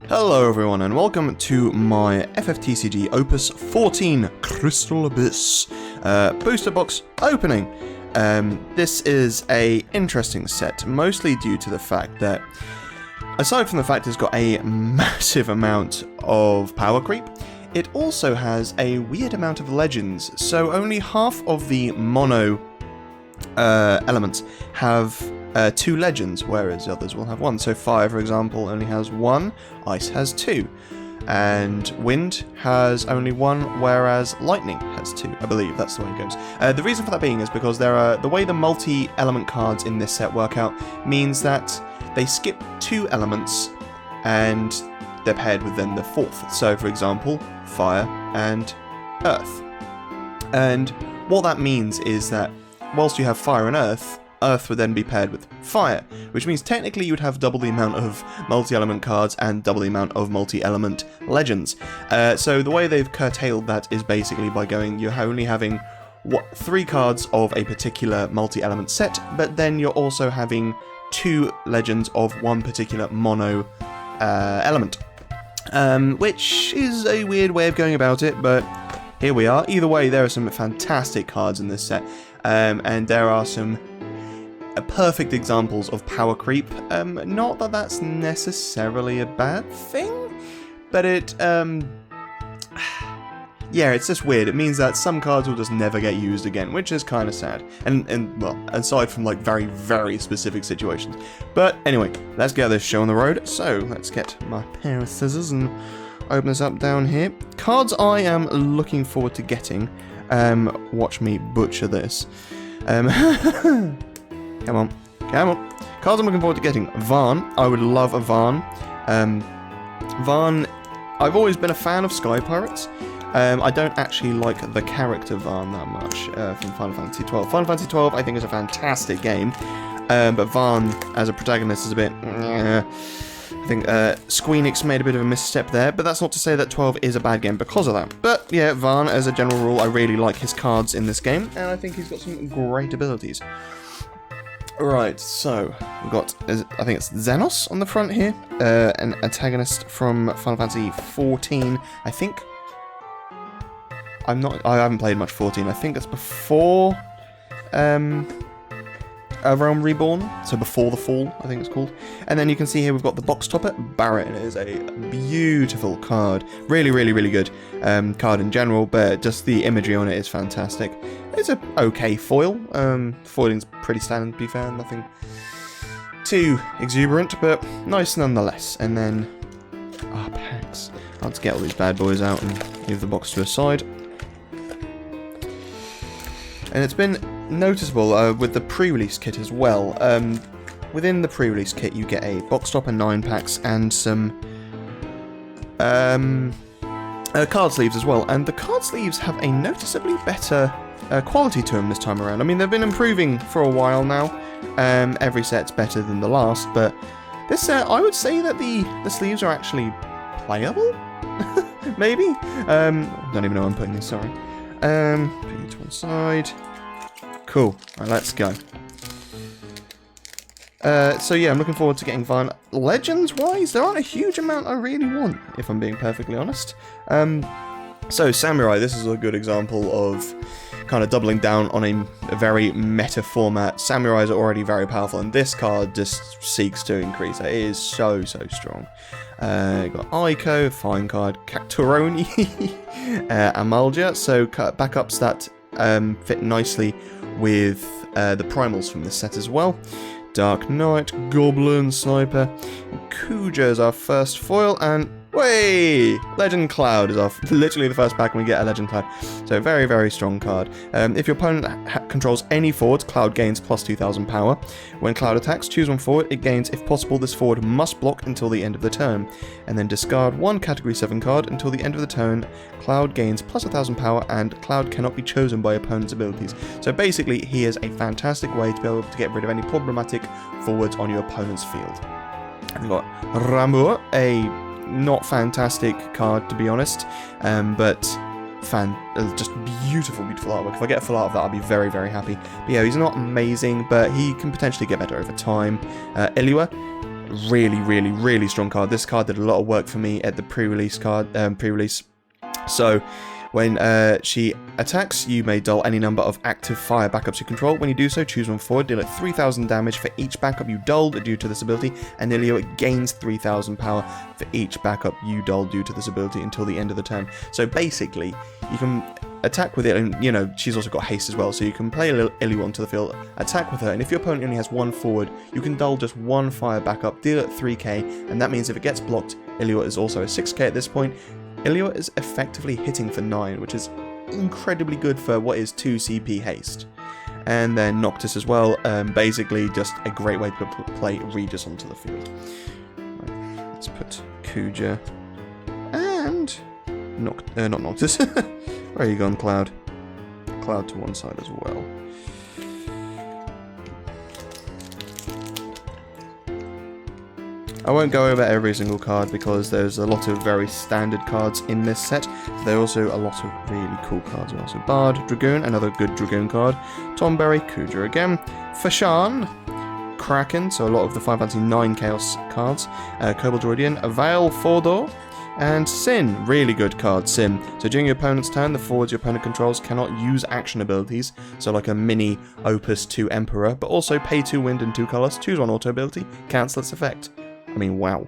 Hello everyone and welcome to my TCG Opus XIV Crystal Abyss booster box opening. This is a interesting set, mostly due to the fact that, aside from the fact it's got a massive amount of power creep, it also has a weird amount of legends, so only half of the mono elements have 2 legends, whereas the others will have 1. So fire, for example, only has 1, ice has 2, and wind has only 1, whereas lightning has 2. I believe that's the way it goes. The reason for that being is because the way the multi-element cards in this set work out means that they skip 2 elements and they're paired with then the 4th. So, for example, fire and earth. And what that means is that whilst you have fire and earth would then be paired with fire, which means technically you would have double the amount of multi-element cards and double the amount of multi-element legends. So the way they've curtailed that is basically by you're only having 3 cards of a particular multi-element set, but then you're also having 2 legends of one particular mono element. Which is a weird way of going about it, but here we are. Either way, there are some fantastic cards in this set, and there are some perfect examples of power creep. Not that that's necessarily a bad thing, but yeah, it's just weird. It means that some cards will just never get used again, which is kind of sad. And well, aside from like very, very specific situations. But anyway, let's get this show on the road. So let's get my pair of scissors and open this up down here. Cards I am looking forward to getting. Watch me butcher this. Come on. Cards I'm looking forward to getting. Vaan. I would love a Vaan. Vaan, I've always been a fan of Sky Pirates. I don't actually like the character Vaan that much from Final Fantasy XII. Final Fantasy XII I think is a fantastic game, but Vaan as a protagonist is a bit... I think Squeenix made a bit of a misstep there, but that's not to say that 12 is a bad game because of that. But yeah, Vaan, as a general rule, I really like his cards in this game, and I think he's got some great abilities. Right, so we've got, I think it's Xenos on the front here, an antagonist from Final Fantasy XIV, I think. I haven't played much 14, I think that's before Realm Reborn, so before the Fall, I think it's called. And then you can see here we've got the box topper, Barret. It is a beautiful card, really, really, really good card in general, but just the imagery on it is fantastic. It's a okay foil. Foiling's pretty standard, to be fair, nothing too exuberant, but nice nonetheless. And then, packs. Let's get all these bad boys out and leave the box to a side. And it's been noticeable with the pre-release kit as well. Within the pre-release kit you get a box topper, 9 packs, and some card sleeves as well. And the card sleeves have a noticeably better quality to them this time around. I mean, they've been improving for a while now. Every set's better than the last, but this set, I would say that the sleeves are actually playable? Maybe? Don't even know I'm putting this, sorry. Put you to one side. Cool. Right, let's go. So yeah, I'm looking forward to getting Vaan. Legends-wise, there aren't a huge amount I really want, if I'm being perfectly honest. So Samurai, this is a good example of kind of doubling down on a very meta format. Samurais are already very powerful, and this card just seeks to increase it. It is so, so strong. You've got Aiko, fine card, Cacturoni, Amalgia, so backups that fit nicely with the primals from this set as well. Dark Knight, Goblin, Sniper, Kuja is our first foil, and way! Legend Cloud is literally the first pack when we get a Legend Cloud. So very, very strong card. If your opponent controls any forwards, Cloud gains plus 2,000 power. When Cloud attacks, choose one forward. It gains, if possible, this forward must block until the end of the turn. And then discard one Category 7 card until the end of the turn. Cloud gains plus 1,000 power, and Cloud cannot be chosen by opponent's abilities. So basically, he is a fantastic way to be able to get rid of any problematic forwards on your opponent's field. And we've got Ramur, a not fantastic card to be honest, but just beautiful, beautiful artwork. If I get a full art of that, I'll be very, very happy. But yeah, he's not amazing, but he can potentially get better over time. Ellua, Really, really, really strong card. This card did a lot of work for me at the pre-release. So, when she attacks, you may dull any number of active fire backups you control. When you do so, choose one forward, deal it 3,000 damage for each backup you dulled due to this ability, and Ellua gains 3,000 power for each backup you dulled due to this ability until the end of the turn. So basically, you can attack with it, and you know, she's also got haste as well, so you can play Ellua onto the field, attack with her, and if your opponent only has one forward, you can dull just one fire backup, deal it 3k, and that means if it gets blocked, Ellua is also a 6k at this point. Ellua is effectively hitting for 9, which is incredibly good for what is 2 CP haste. And then Noctis as well, basically just a great way to play Regis onto the field. Right, let's put Kuja and not Noctis. Where are you gone, Cloud? Cloud to one side as well. I won't go over every single card because there's a lot of very standard cards in this set. There are also a lot of really cool cards. Also Bard, Dragoon, another good Dragoon card. Tomberry, Kuja again. Fashan, Kraken, so a lot of the Final Fantasy 9 Chaos cards. Kobold Droidian, Veil, Fordor, and Sin, really good card, Sin. So during your opponent's turn, the forwards your opponent controls cannot use action abilities, so like a mini Opus 2 Emperor, but also pay 2 wind and 2 colors, choose one auto ability, cancel its effect. I mean, wow.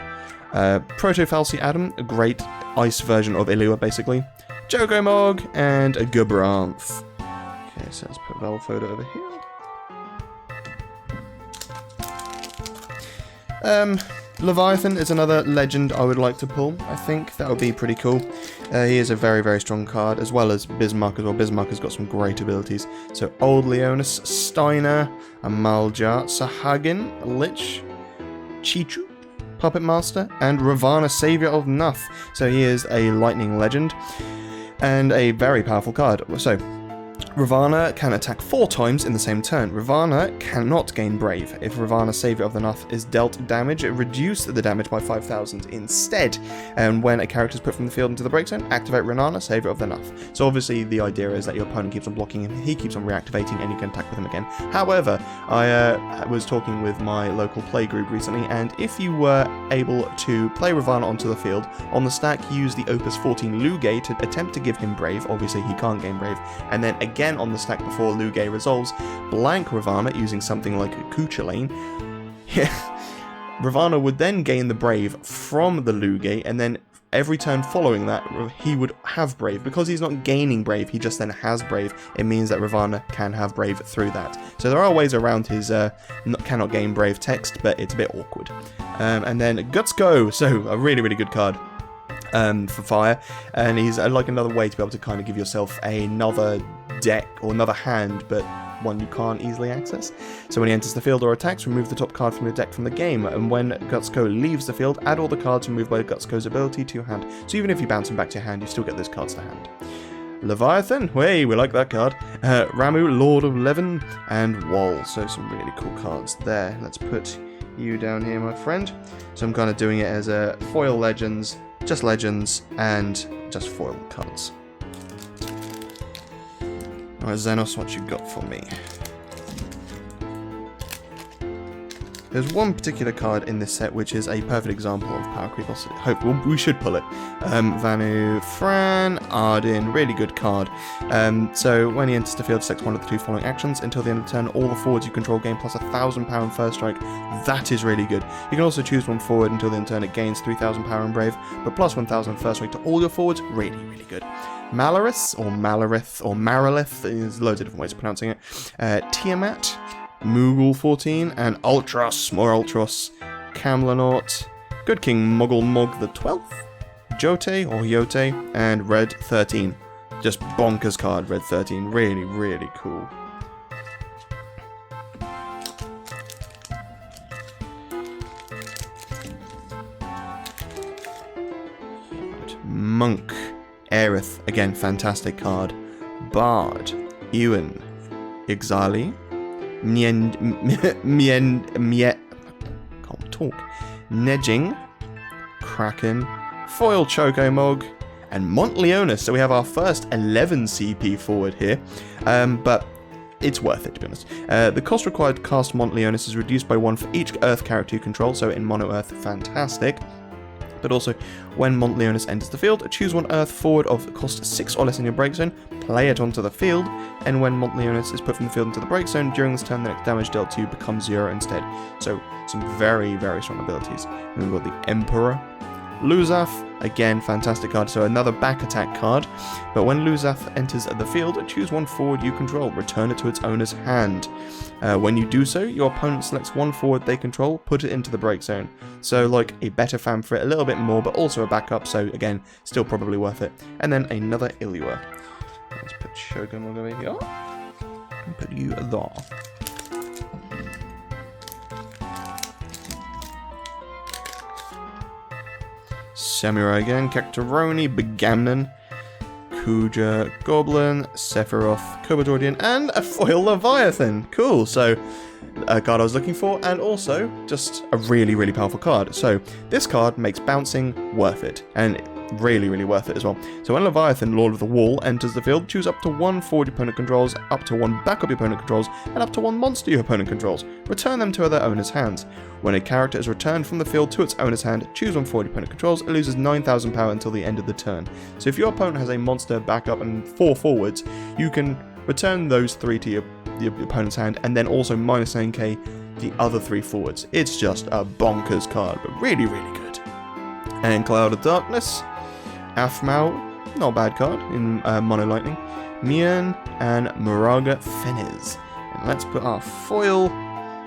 Proto-Falsi Adam, a great ice version of Ellua, basically. Jogomog, and a Gubranth. Okay, so let's put Valfoda over here. Leviathan is another legend I would like to pull. I think that would be pretty cool. He is a very, very strong card, as well as Bismarck as well. Bismarck has got some great abilities. So, Old Leonis, Steiner, Amalja, Sahagin, Lich, Chichu, Puppet Master, and Ravanna, Saviour of Nuff. So he is a lightning legend, and a very powerful card. So, Ravanna can attack 4 times in the same turn. Ravanna cannot gain Brave. If Ravanna, Saviour of the Nuff, is dealt damage, it reduces the damage by 5,000 instead. And when a character is put from the field into the break zone, activate Renana, Saviour of the Nuff. So obviously the idea is that your opponent keeps on blocking him, he keeps on reactivating, and you can attack with him again. However, I was talking with my local play group recently, and if you were able to play Ravanna onto the field, on the stack use the Opus 14 Lugay to attempt to give him Brave. Obviously he can't gain Brave. And then again on the stack before Lugay resolves, blank Ravanna using something like Kuchelane. Ravanna would then gain the Brave from the Lugay, and then every turn following that, he would have Brave. Because he's not gaining Brave, he just then has Brave. It means that Ravanna can have Brave through that. So there are ways around his cannot gain Brave text, but it's a bit awkward. And then Guts Go, so a really, really good card. For fire, and he's like another way to be able to kind of give yourself another deck or another hand, but one you can't easily access. So when he enters the field or attacks, remove the top card from your deck from the game, and when Gutsko leaves the field, add all the cards removed by Gutsko's ability to your hand. So even if you bounce him back to your hand, you still get those cards to hand. Leviathan, hey, we like that card. Ramu, Lord of Levin, and Wall. So some really cool cards there. Let's put you down here, my friend. So I'm kind of doing it as a foil legends, and just foil cards. Alright, Xenos, what you got for me? There's one particular card in this set which is a perfect example of power creep. We should pull it. Vanu, Fran, Arden, really good card. So when he enters the field, select one of the 2 following actions. Until the end of the turn, all the forwards you control gain plus 1,000 power in first strike. That is really good. You can also choose one forward until the end of the turn, it gains 3,000 power in Brave, but plus 1,000 first strike to all your forwards. Really, really good. Malaris, or Malarith, or Marilith, there's loads of different ways of pronouncing it. Tiamat, Moogle 14, and Ultros, more Ultros, Camlanaut, Good King Muggle Mog the 12th, Jote or Yote, and Red 13. Just bonkers card, Red 13. Really, really cool. Monk, Aerith, again, fantastic card. Bard, Ewan, Ixali, can't talk. Nedging, Kraken, Foil Chocomog, and Montleonis. So we have our first 11 CP forward here. But it's worth it, to be honest. The cost required to cast Mont Leonis is reduced by 1 for each Earth character you control, so in Mono Earth, fantastic. But also, when Mont Leonis enters the field, choose 1 Earth forward of cost 6 or less in your break zone, play it onto the field, and when Mont Leonis is put from the field into the break zone, during this turn, the next damage dealt to you becomes 0 instead. So, some very, very strong abilities. And we've got the Emperor. Luzaf, again, fantastic card, so another back attack card. But when Luzaf enters the field, choose 1 forward you control, return it to its owner's hand. When you do so, your opponent selects 1 forward they control, put it into the break zone. So like a better fan for it, a little bit more, but also a backup, so again, still probably worth it. And then another Ellua. Let's put Shogun over here, and put you there. Samurai again, Cactoroni, Begamnon, Kuja, Goblin, Sephiroth, Cobodordian, and a foil Leviathan. Cool, so a card I was looking for, and also just a really, really powerful card. So this card makes bouncing worth it, and really, really worth it as well. So when Leviathan, Lord of the Wall, enters the field, choose up to 1 forward your opponent controls, up to 1 backup your opponent controls, and up to 1 monster your opponent controls. Return them to their owner's hands. When a character is returned from the field to its owner's hand, choose 1 forward your opponent controls, it loses 9,000 power until the end of the turn. So if your opponent has a monster, backup, and 4 forwards, you can return those 3 to your opponent's hand, and then also minus 9k the other 3 forwards. It's just a bonkers card, but really, really good. And Cloud of Darkness, Aphmau, not a bad card in Mono Lightning, Mian, and Moraga Feniz. And let's put our foil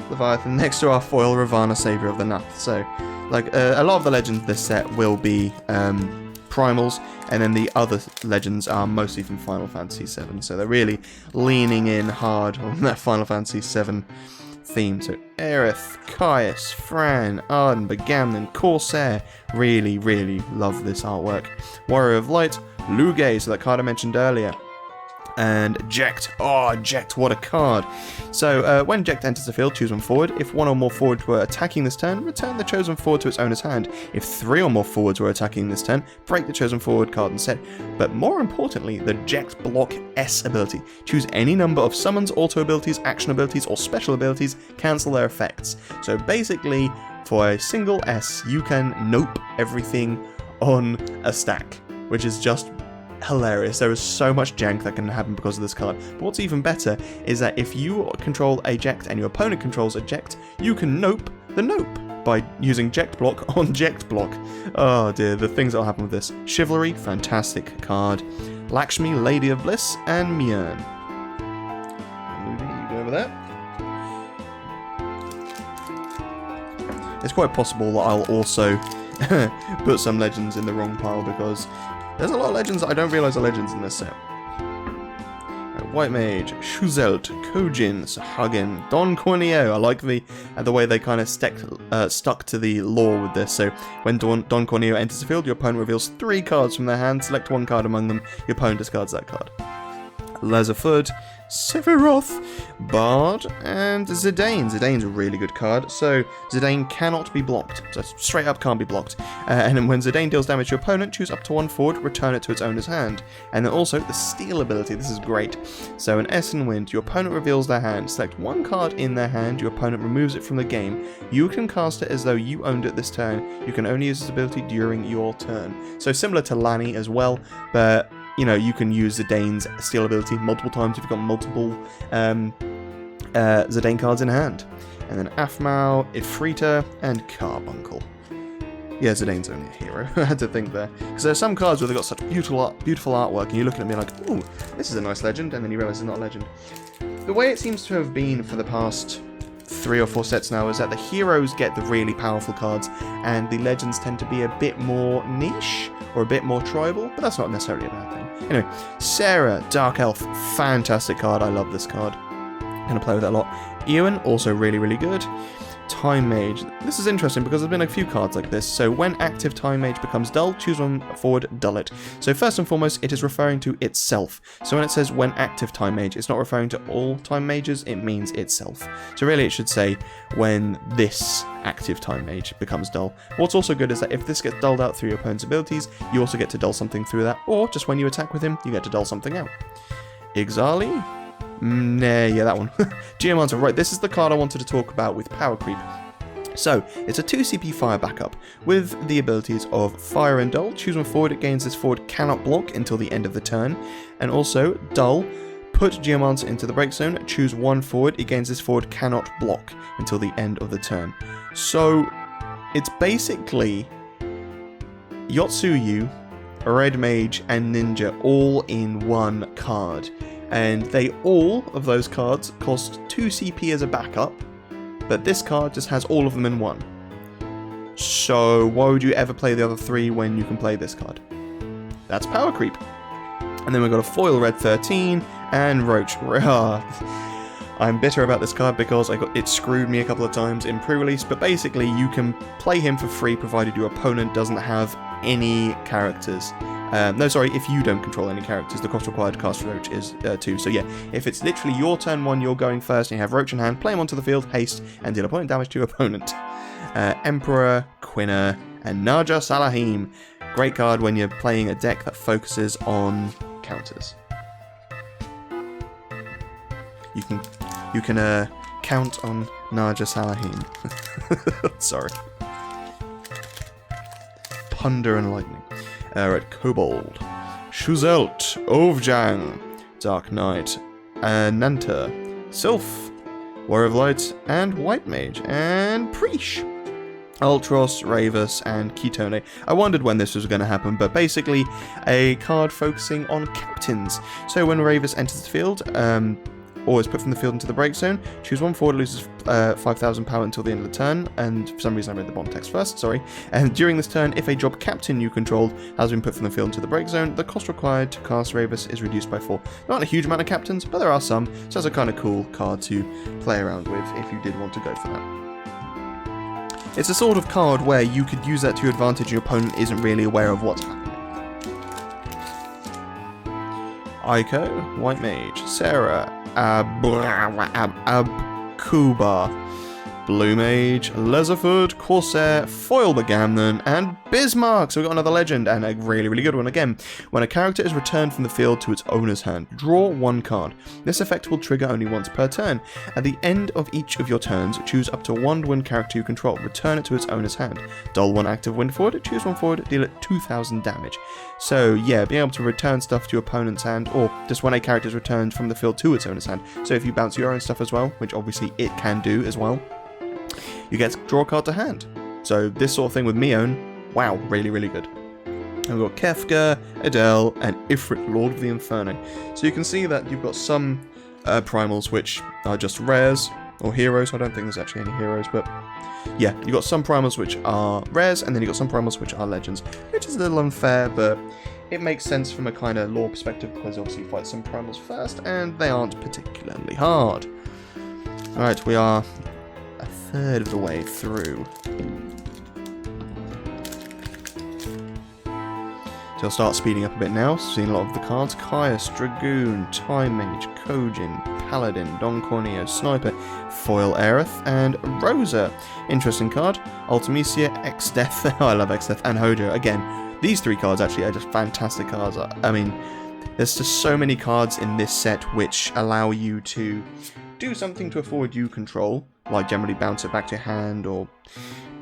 Leviathan next to our foil Ravanna, Savior of the Nath. So, like, a lot of the legends of this set will be primals, and then the other legends are mostly from Final Fantasy VII. So they're really leaning in hard on that Final Fantasy VII theme. So Aerith, Caius, Fran, Arden, Begamnon, Corsair. Really, really love this artwork. Warrior of Light, Luge, so that card I mentioned earlier. And Jekt. Oh, Jekt, what a card. So, when Jekt enters the field, choose 1 forward. If 1 or more forwards were attacking this turn, return the chosen forward to its owner's hand. If 3 or more forwards were attacking this turn, break the chosen forward card instead. But more importantly, the Jekt Block S ability. Choose any number of summons, auto abilities, action abilities, or special abilities, cancel their effects. So basically, for a single S, you can nope everything on a stack, which is just hilarious. There is so much jank that can happen because of this card. But what's even better is that if you control a Jekt and your opponent controls a Jekt, you can nope the nope by using Jekt Block on Jekt Block. Oh dear, the things that will happen with this. Chivalry, fantastic card. Lakshmi, Lady of Bliss, and Mian. You go over there. It's quite possible that I'll also put some legends in the wrong pile because there's a lot of legends that I don't realise are legends in this set. White Mage, Shuzelt, Kojin, Sahagin, Don Corneo. I like the way they kind of stuck to the lore with this. So when Don Corneo enters the field, your opponent reveals 3 cards from their hand, select 1 card among them, your opponent discards that card. Lazarford, Sephiroth, Bard, and Zidane. Zidane's a really good card, so Zidane cannot be blocked. So straight up can't be blocked. And then when Zidane deals damage to your opponent, choose up to 1 forward, return it to its owner's hand. And then also the Steal ability, this is great. So in Essen Wind, your opponent reveals their hand, select 1 card in their hand, your opponent removes it from the game. You can cast it as though you owned it this turn. You can only use this ability during your turn. So similar to Lani as well, but you know, you can use Zidane's Steal ability multiple times if you've got multiple Zidane cards in hand. And then Aphmau, Ifrita, and Carbuncle. Yeah, Zidane's only a hero. I had to think there. Because there's some cards where they've got such beautiful artwork, and you look at them and you're like, ooh, this is a nice legend, and then you realise it's not a legend. The way it seems to have been for the past 3 or 4 sets now is that the heroes get the really powerful cards, and the legends tend to be a bit more niche, or a bit more tribal, but that's not necessarily a bad thing. Anyway, Sarah, Dark Elf, fantastic card, I love this card. Gonna play with that a lot. Ewan, also really, really good. Time Mage. This is interesting because there's been a few cards like this. So when active Time Mage becomes dull, choose 1 forward, dull it. So first and foremost, it is referring to itself. So when it says when active Time Mage, it's not referring to all Time Mages, it means itself. So really it should say when this active Time Mage becomes dull. What's also good is that if this gets dulled out through your opponent's abilities, you also get to dull something through that, or just when you attack with him, you get to dull something out. Ixali, Yeah, that one. Geomancer, right, this is the card I wanted to talk about with power creep. So, it's a 2 CP fire backup, with the abilities of Fire and Dull. Choose one forward, it gains this forward cannot block until the end of the turn. And also, Dull, put Geomancer into the break zone, choose one forward, it gains this forward cannot block until the end of the turn. So, it's basically Yotsuyu, Red Mage, and Ninja all in one card. And all of those cards cost 2 CP as a backup, but this card just has all of them in one. So why would you ever play the other 3 when you can play this card? That's power creep. And then we've got a foil Red XIII and Roach. I'm bitter about this card because it screwed me a couple of times in pre-release, but basically you can play him for free provided your opponent doesn't have any characters. No, sorry, if you don't control any characters, the cost required to cast Roach is 2. So yeah, if it's literally your turn 1, you're going first, and you have Roach in hand, play him onto the field, haste, and deal opponent damage to your opponent. Emperor, Quinner, and Naja Salahim. Great card when you're playing a deck that focuses on counters. You can count on Naja Salahim. Sorry. Thunder and Lightning. Red Kobold, Shuzelt, Ovjang, Dark Knight, Nanta, Sylph, Warrior of Light, and White Mage, and Preesh. Ultros, Ravus, and Ketone. I wondered when this was going to happen, but basically a card focusing on captains. So when Ravus enters the field, or is put from the field into the break zone, choose one forward, loses 5,000 power until the end of the turn, and for some reason I read the bomb text first, sorry. And during this turn, if a job captain you controlled has been put from the field into the break zone, the cost required to cast Ravus is reduced by 4. Not a huge amount of captains, but there are some, so that's a kind of cool card to play around with if you did want to go for that. It's a sort of card where you could use that to your advantage and your opponent isn't really aware of what's happening. Aiko, White Mage, Sarah, Kuba, Blue Mage, Lezerford, Corsair, Foil the Gamnon, and Bismarck. So we've got another legend, and a really, really good one again. When a character is returned from the field to its owner's hand, draw one card. This effect will trigger only once per turn. At the end of each of your turns, choose up to one wind character you control. Return it to its owner's hand. Dull one active wind forward, choose one forward, deal it 2,000 damage. So yeah, being able to return stuff to your opponent's hand, or just when a character is returned from the field to its owner's hand. So if you bounce your own stuff as well, which obviously it can do as well, you get to draw a card to hand. So this sort of thing with Mion, wow, really, really good. And we've got Kefka, Adele, and Ifrit, Lord of the Inferno. So you can see that you've got some primals which are just rares, or heroes. I don't think there's actually any heroes, but yeah, you've got some primals which are rares, and then you've got some primals which are legends, which is a little unfair, but it makes sense from a kind of lore perspective, because obviously you fight some primals first, and they aren't particularly hard. Alright, we are a third of the way through. So I'll start speeding up a bit now, seeing a lot of the cards. Caius, Dragoon, Time Mage, Kojin, Paladin, Don Corneo, Sniper, Foil Aerith, and Rosa. Interesting card. Ultimecia, X-Death, I love X-Death, and Hojo. Again, these 3 cards actually are just fantastic cards. I mean, there's just so many cards in this set which allow you to do something to a forward you control, like generally bounce it back to your hand or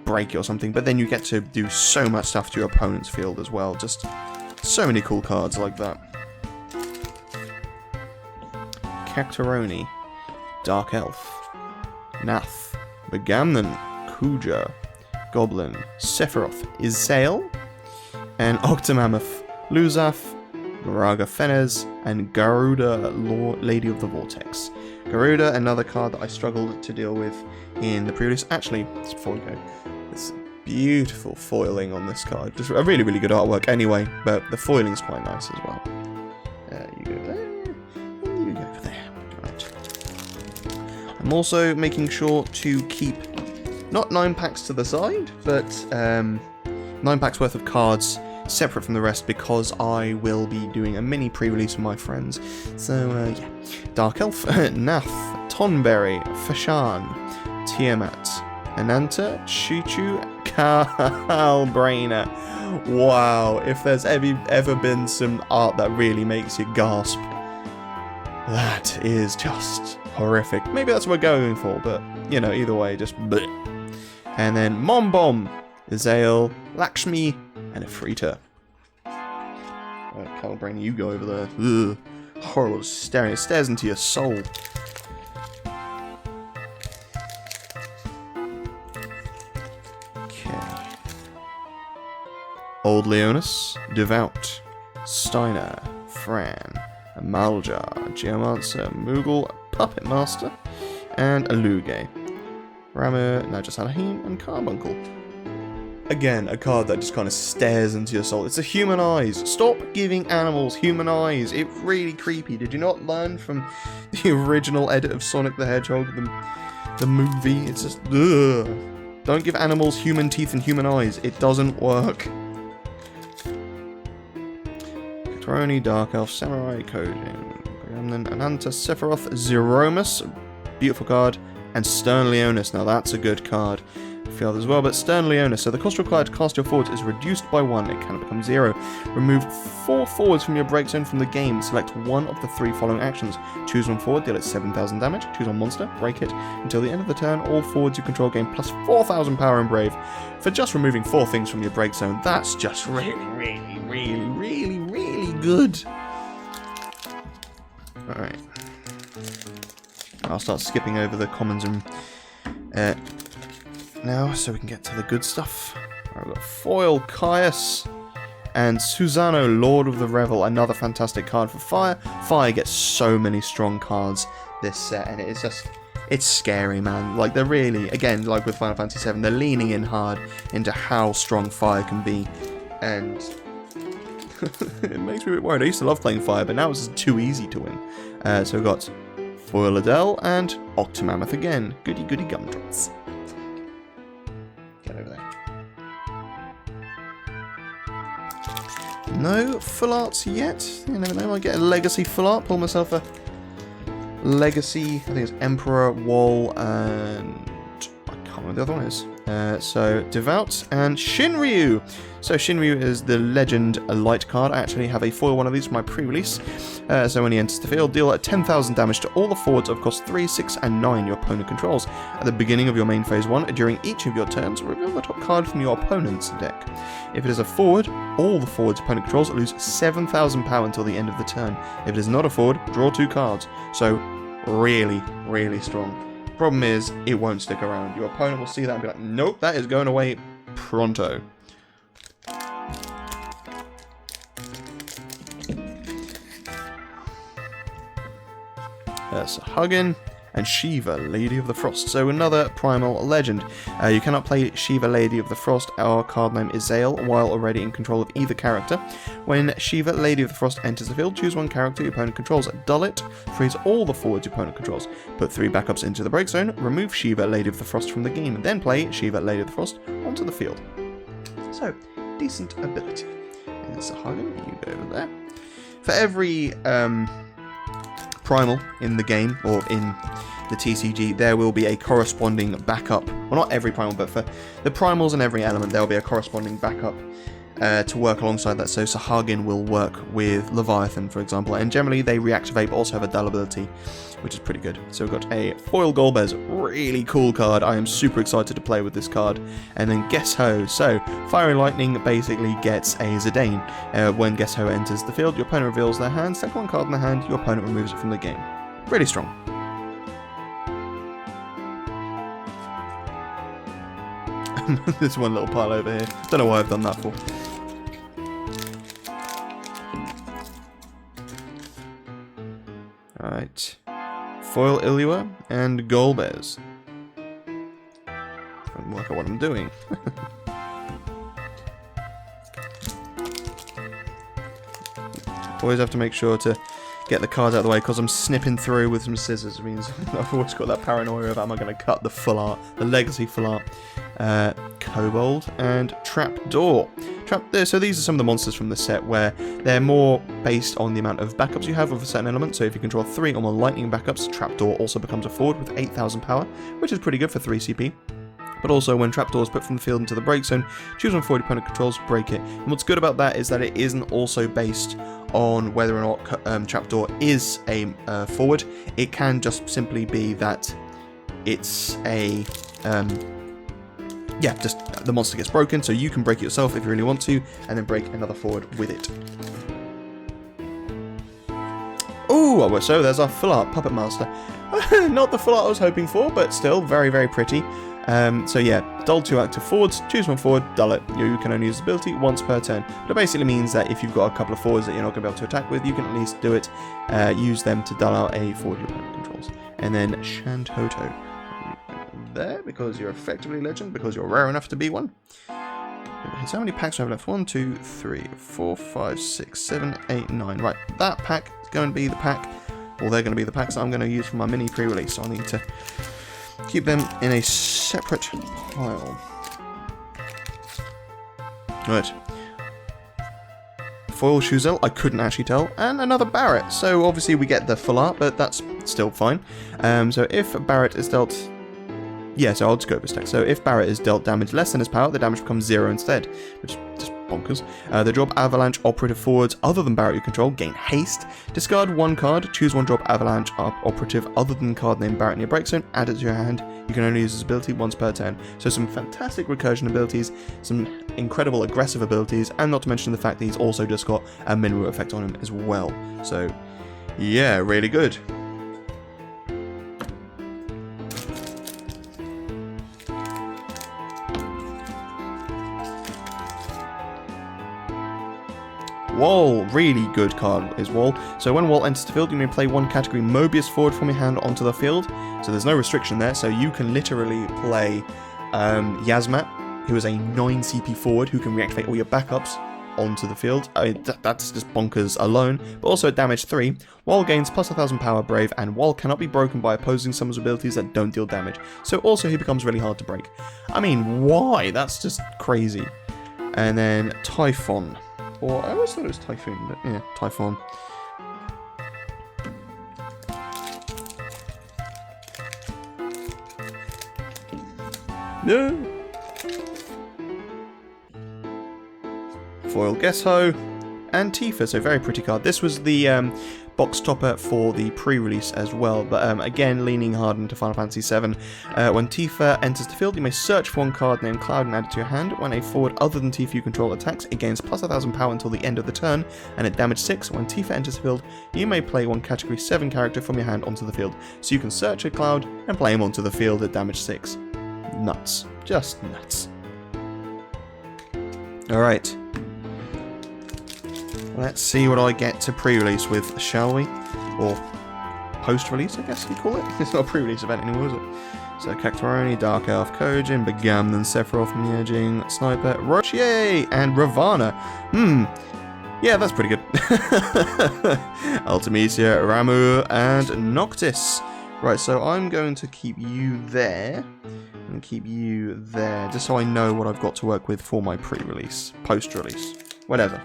break it or something, but then you get to do so much stuff to your opponent's field as well. Just so many cool cards like that. Cactaroni, Dark Elf, Nath, Begamnon, Kuja, Goblin, Sephiroth, Izael, and Octomammoth, Luzaf, Maraga Fenez, and Garuda, Lady of the Vortex. Garuda, another card that I struggled to deal with in the previous. Actually, just before we go, this beautiful foiling on this card. Just a really, really good artwork anyway, but the foiling's quite nice as well. You go there, and you go there. Right. I'm also making sure to keep not 9 packs to the side, but 9 packs worth of cards separate from the rest, because I will be doing a mini pre-release with my friends. So yeah, Dark Elf, Nath, Tonberry, Fashan, Tiamat, Ananta, Chuchu, Kalbrainer. Wow, if there's ever been some art that really makes you gasp, That is just horrific. Maybe that's what we're going for, but, you know, either way, just bleh. And then Mom Bomb, Zale, Lakshmi, and Ifrita. Right, Calibrain, you go over there. Ugh. Horrible staring. It stares into your soul. Okay. Old Leonis, Devout, Steiner, Fran, Amaljar, Geomancer, Moogle, Puppet Master, and Aluge. Ramu, Najasalahim, and Carbuncle. Again, a card that just kind of stares into your soul. It's a human eyes. Stop giving animals human eyes. It's really creepy. Did you not learn from the original edit of Sonic the Hedgehog, the movie? It's just, ugh. Don't give animals human teeth and human eyes. It doesn't work. Katroni, Dark Elf, Samurai, Kojin, Gremlin, Ananta, Sephiroth, Zeromus, beautiful card, and Stern Leonis. Now that's a good card. Field as well, but Stern Leonis. So the cost required to cast your forwards is reduced by 1. It can become 0. Remove 4 forwards from your break zone from the game. Select one of the 3 following actions. Choose one forward, deal it 7,000 damage. Choose one monster, break it. Until the end of the turn, all forwards you control gain plus 4,000 power and brave. For just removing 4 things from your break zone, that's just really good. Alright. I'll start skipping over the commons and now, so we can get to the good stuff. Right, we've got Foil Caius and Susano, Lord of the Revel, another fantastic card for Fire. Fire gets so many strong cards this set, and it's just, it's scary, man. Like, they're really, again, like with Final Fantasy VII, they're leaning in hard into how strong Fire can be, and it makes me a bit worried. I used to love playing Fire, but now it's just too easy to win. So we've got Foil Adele and Octomammoth again. Goody goody gumdrops. Get over there. No full arts yet. You never know, I might get a legacy full art. Pull myself a legacy. I think it's Emperor, Wall, and I can't remember what the other one is. So Devout and Shinryu. So Shinryu is the Legend Light card. I actually have a foil one of these for my pre-release. So when he enters the field, deal 10,000 damage to all the forwards of cost 3, 6, and 9 your opponent controls. At the beginning of your main phase 1, during each of your turns, reveal the top card from your opponent's deck. If it is a forward, all the forwards opponent controls lose 7,000 power until the end of the turn. If it is not a forward, draw 2 cards. So really, really strong. Problem is, it won't stick around. Your opponent will see that and be like, nope, that is going away pronto. There's Huggin and Shiva, Lady of the Frost. So another primal legend. You cannot play Shiva, Lady of the Frost. Our card name is Zale while already in control of either character. When Shiva, Lady of the Frost enters the field, choose one character your opponent controls. Dull it, freeze all the forwards your opponent controls. Put 3 backups into the break zone, remove Shiva, Lady of the Frost from the game, then play Shiva, Lady of the Frost onto the field. So, decent ability. And it's a Huggin, you go over there. For every primal in the game, or in the TCG, there will be a corresponding backup. Well, not every primal, but for the primals and every element, there will be a corresponding backup to work alongside that. So Sahagin will work with Leviathan, for example, and generally they reactivate, but also have a dull ability, which is pretty good. So we've got a Foil Golbez, really cool card. I am super excited to play with this card. And then Guess Ho. So Fire and Lightning basically gets a Zidane. When Guess Ho enters the field, your opponent reveals their hand, take one card in the hand, your opponent removes it from the game. Really strong. There's one little pile over here. Don't know why I've done that for. Alright. Foil Ellua and Golbez. I'll work out what I'm doing. Always have to make sure to get the cards out of the way because I'm snipping through with some scissors. It means I've always got that paranoia of am I going to cut the full art, the legacy full art. Kobold and Trapdoor. So these are some of the monsters from the set where they're more based on the amount of backups you have of a certain element. So if you control 3 or more lightning backups, Trapdoor also becomes a forward with 8,000 power, which is pretty good for 3 CP. But also, when Trapdoor is put from the field into the break zone, choose one forward opponent controls, break it. And what's good about that is that it isn't also based on whether or not Trapdoor is a forward. It can just simply be that it's a... yeah, just the monster gets broken, so you can break it yourself if you really want to, and then break another forward with it. Oh, so there's our full art Puppet Master. Not the full art I was hoping for, but still very, very pretty. So yeah, dull 2 active forwards, choose one forward, dull it. You can only use this ability once per turn. But it basically means that if you've got a couple of forwards that you're not going to be able to attack with, you can at least do it, use them to dull out a forward your opponent controls. And then Shantoto. There, because you're effectively legend, because you're rare enough to be one. So how many packs do I have left? 1, 2, 3, 4, 5, 6, 7, 8, 9. Right, that pack is going to be the pack, or they're going to be the packs that I'm going to use for my mini pre-release, so I need to keep them in a separate pile. Right. Foil Shuzel, I couldn't actually tell, and another Barrett. So obviously we get the full art, but that's still fine. So if Barrett is dealt... Yeah, so I'll just go over stack. So if Barrett is dealt damage less than his power, the damage becomes 0 instead, which is just bonkers. They drop Avalanche operative forwards other than Barrett you control, gain haste. Discard 1 card, choose 1 drop Avalanche operative other than card named Barrett in your break zone, add it to your hand. You can only use this ability once per turn. So some fantastic recursion abilities, some incredible aggressive abilities, and not to mention the fact that he's also just got a Minwu effect on him as well. So yeah, really good. Wall, really good card is Wall. So when Wall enters the field, you may play 1 category Mobius forward from your hand onto the field. So there's no restriction there, so you can literally play Yasmat, who is a 9 CP forward who can reactivate all your backups onto the field. I mean, that's just bonkers alone. But also at damage 3, Wall gains plus 1000 power brave, and Wall cannot be broken by opposing summons abilities that don't deal damage. So also he becomes really hard to break. I mean, why? That's just crazy. And then Typhon. Or I always thought it was Typhoon, but yeah, Typhon. No. Foil Gesho and Tifa, so very pretty card. This was the box topper for the pre-release as well, but again leaning hard into Final Fantasy VII. When Tifa enters the field, you may search for 1 card named Cloud and add it to your hand. When a forward other than Tifa you control attacks, it gains plus 1000 power until the end of the turn, and at damage 6, when Tifa enters the field, you may play 1 category 7 character from your hand onto the field. So you can search a Cloud and play him onto the field at damage 6. Nuts. Just nuts. Alright. Let's see what I get to pre-release with, shall we? Or post-release, I guess you call it. It's not a pre-release event anymore, is it? So Cactuaroni, Dark Elf, Kojin, Begamnon, Sephiroth, Miaging, Sniper, Roche, and Ravanna. Yeah, that's pretty good. Ultimecia, Ramu, and Noctis. Right, so I'm going to keep you there, and keep you there, just so I know what I've got to work with for my pre-release, post-release, whatever.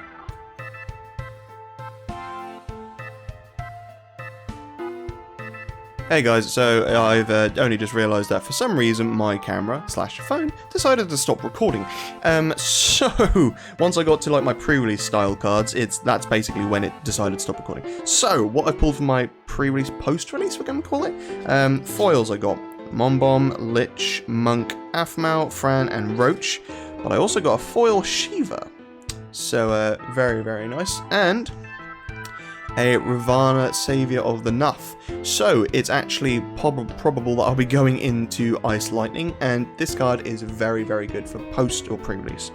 Hey guys, so I've only just realised that for some reason my camera / phone decided to stop recording. So once I got to like my pre-release style cards, that's basically when it decided to stop recording. So what I pulled from my pre-release, post-release, we're going to call it. Foils I got Mombom, Lich, Monk, Aphmau, Fran, and Roach. But I also got a foil Shiva. So very, very nice. And a Ravanna, Saviour of the Nuff. So it's actually probable that I'll be going into Ice Lightning, and this card is very, very good for post or pre-release.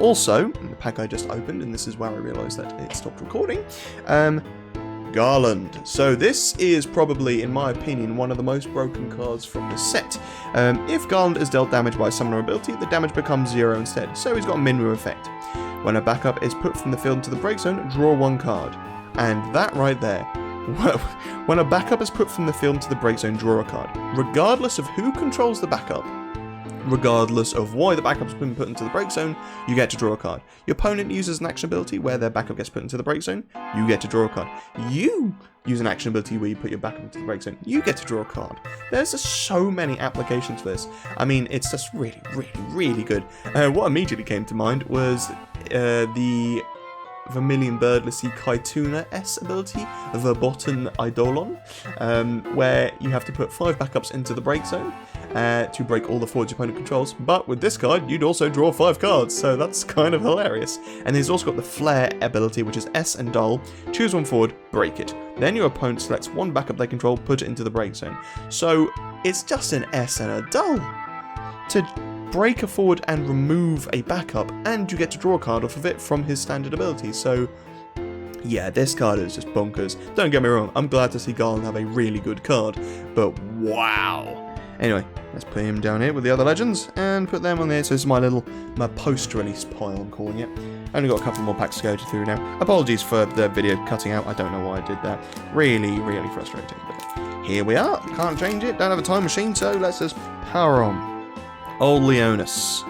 Also, the pack I just opened, and this is where I realised that it stopped recording, Garland. So this is probably, in my opinion, one of the most broken cards from the set. If Garland is dealt damage by a summoner ability, the damage becomes 0 instead, so he's got a Minwu effect. When a backup is put from the field into the break zone, draw 1 card. And that right there, when a backup is put from the field into the break zone, draw a card. Regardless of who controls the backup, regardless of why the backup's been put into the break zone, you get to draw a card. Your opponent uses an action ability where their backup gets put into the break zone, you get to draw a card. You use an action ability where you put your backup into the break zone, you get to draw a card. There's just so many applications for this. I mean, it's just really, really, really good. What immediately came to mind was the Vermilion Birdlessy Kaituna S ability, Verboten Eidolon, where you have to put 5 backups into the break zone to break all the forwards your opponent controls. But with this card, you'd also draw 5 cards, so that's kind of hilarious. And he's also got the Flare ability, which is S and Dull. Choose one forward, break it. Then your opponent selects 1 backup they control, put it into the break zone. So it's just an S and a Dull to break a forward and remove a backup, and you get to draw a card off of it from his standard ability. So yeah, this card is just bonkers. Don't get me wrong, I'm glad to see Garland have a really good card, but wow. Anyway, let's put him down here with the other legends and put them on there. So this is my post-release pile, I'm calling it. Only got a couple more packs to go through now. Apologies for the video cutting out. I don't know why I did that. Really, really frustrating. But here we are. Can't change it. Don't have a time machine, so let's just power on. Old Leonis,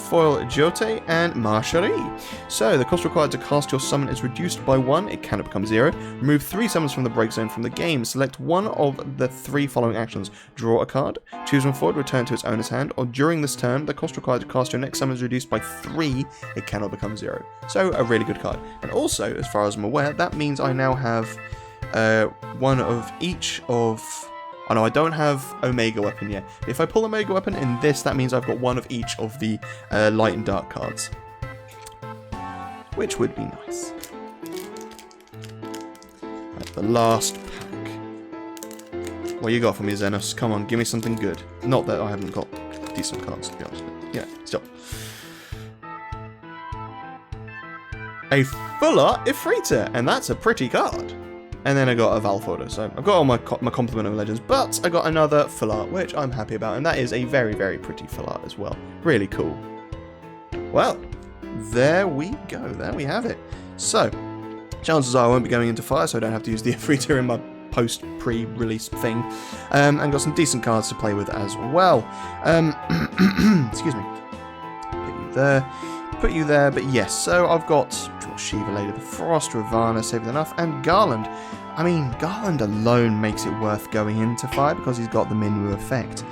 foil Jyote, and Marshari. So the cost required to cast your summon is reduced by 1, it cannot become 0. Remove 3 summons from the break zone from the game. Select one of the 3 following actions. Draw a card, choose one forward, return to its owner's hand, or during this turn, the cost required to cast your next summon is reduced by 3, it cannot become 0. So a really good card. And also, as far as I'm aware, that means I now have one of each of... Oh no, I don't have Omega Weapon yet. If I pull Omega Weapon in this, that means I've got one of each of the Light and Dark cards. Which would be nice. Right, the last pack. What you got for me, Xenos? Come on, give me something good. Not that I haven't got decent cards, to be honest. But yeah, still. A Fuller Ifrita, and that's a pretty card. And then I got a Valforder, so I've got all my complement of legends, but I got another full art, which I'm happy about, and that is a very, very pretty full art as well. Really cool. Well, there we go, there we have it. So, chances are I won't be going into fire, so I don't have to use the Ifrita in my post-pre-release thing. And got some decent cards to play with as well. Excuse me. Put you there, but yes, so I've got Shiva, Lady of the Frost, Ravanna, Save Enough, and Garland. I mean, Garland alone makes it worth going into fire because he's got the Minwu effect.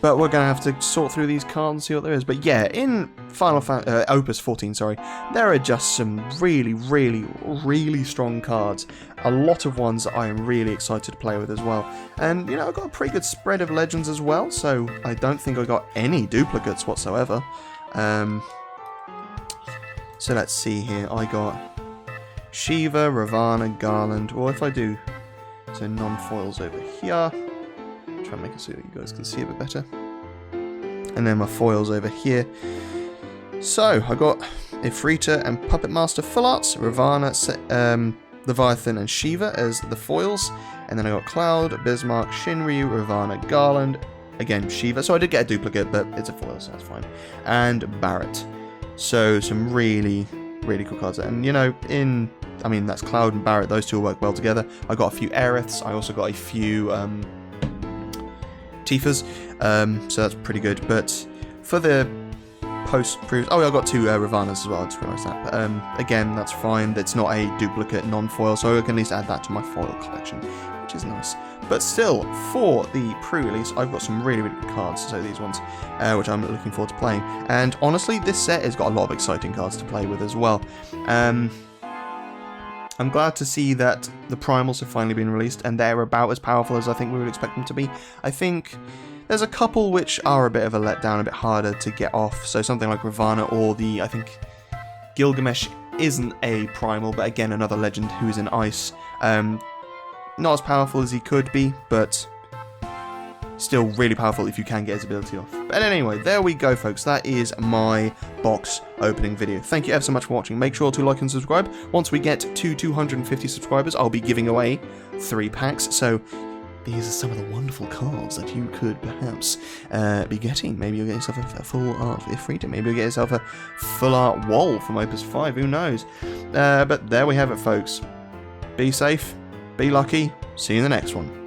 But we're going to have to sort through these cards and see what there is. But yeah, in Final Fantasy Opus 14, sorry, there are just some really, really, really strong cards. A lot of ones that I am really excited to play with as well. And, you know, I've got a pretty good spread of legends as well, so I don't think I got any duplicates whatsoever. So let's see here, I got Shiva, Ravanna, Garland, or if I do, so non-foils over here, try and make it so that you guys can see a bit better, and then my foils over here. So, I got Ifrita and Puppet Master full arts, Ravanna, Leviathan and Shiva as the foils, and then I got Cloud, Bismarck, Shinryu, Ravanna, Garland, again Shiva, so I did get a duplicate, but it's a foil, so that's fine, and Barrett. So some really, really cool cards. And, you know, I mean, that's Cloud and Barrett, those two work well together. I got a few Aeriths, I also got a few Tifas, so that's pretty good. But for the post-previous... Oh, I got 2 Ravannas as well, I just realised that. But again, that's fine. It's not a duplicate non-foil, so I can at least add that to my foil collection, which is nice. But still, for the pre-release, I've got some really, really good cards, so these ones, which I'm looking forward to playing. And honestly, this set has got a lot of exciting cards to play with as well. I'm glad to see that the Primals have finally been released, and they're about as powerful as I think we would expect them to be. I think there's a couple which are a bit of a letdown, a bit harder to get off, so something like Ravanna or I think Gilgamesh isn't a Primal, but again, another legend who is in Ice. Not as powerful as he could be, but still really powerful if you can get his ability off. But anyway, there we go, folks. That is my box opening video. Thank you ever so much for watching. Make sure to like and subscribe. Once we get to 250 subscribers, I'll be giving away 3 packs. So these are some of the wonderful cards that you could perhaps be getting. Maybe you'll get yourself a full art Ifrita. Maybe you'll get yourself a full art Wall from Opus 5. Who knows? But there we have it, folks. Be safe. Be lucky. See you in the next one.